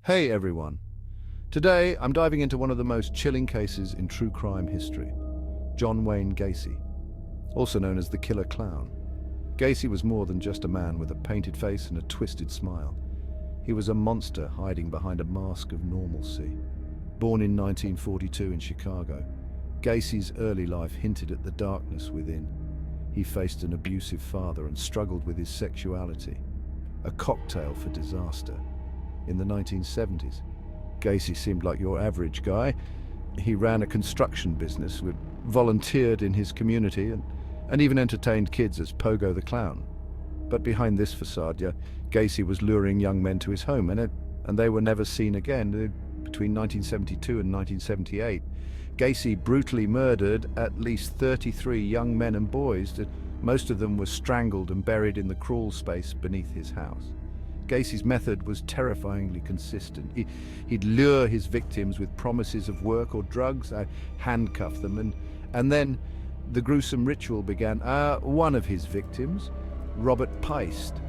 Hey everyone. Today I'm diving into one of the most chilling cases in true crime history. John Wayne Gacy, also known as the Killer Clown. Gacy was more than just a man with a painted face and a twisted smile. He was a monster hiding behind a mask of normalcy. Born in 1942 in Chicago, Gacy's early life hinted at the darkness within. He faced an abusive father and struggled with his sexuality, a cocktail for disaster. In the 1970s, Gacy seemed like your average guy. He ran a construction business, volunteered in his community, and even entertained kids as Pogo the Clown. But behind this facade, Gacy was luring young men to his home, and they were never seen again. Between 1972 and 1978, Gacy brutally murdered at least 33 young men and boys. Most of them were strangled and buried in the crawl space beneath his house. Gacy's method was terrifyingly consistent. He'd lure his victims with promises of work or drugs, handcuff them, and then the gruesome ritual began. One of his victims, Robert Peist,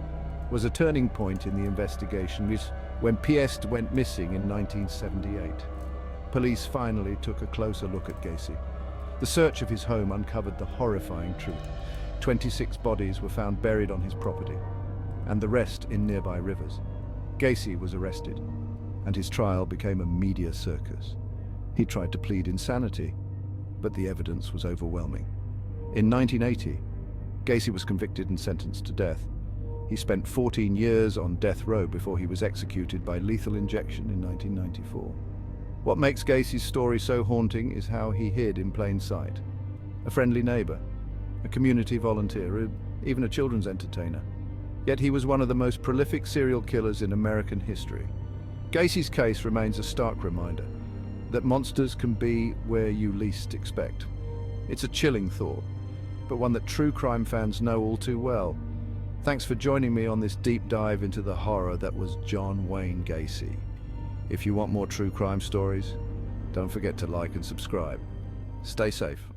was a turning point in the investigation when Peist went missing in 1978. Police finally took a closer look at Gacy. The search of his home uncovered the horrifying truth. 26 bodies were found buried on his property, and the rest in nearby rivers. Gacy was arrested, and his trial became a media circus. He tried to plead insanity, but the evidence was overwhelming. In 1980, Gacy was convicted and sentenced to death. He spent 14 years on death row before he was executed by lethal injection in 1994. What makes Gacy's story so haunting is how he hid in plain sight. A friendly neighbor, a community volunteer, even a children's entertainer. Yet he was one of the most prolific serial killers in American history. Gacy's case remains a stark reminder that monsters can be where you least expect. It's a chilling thought, but one that true crime fans know all too well. Thanks for joining me on this deep dive into the horror that was John Wayne Gacy. If you want more true crime stories, don't forget to like and subscribe. Stay safe.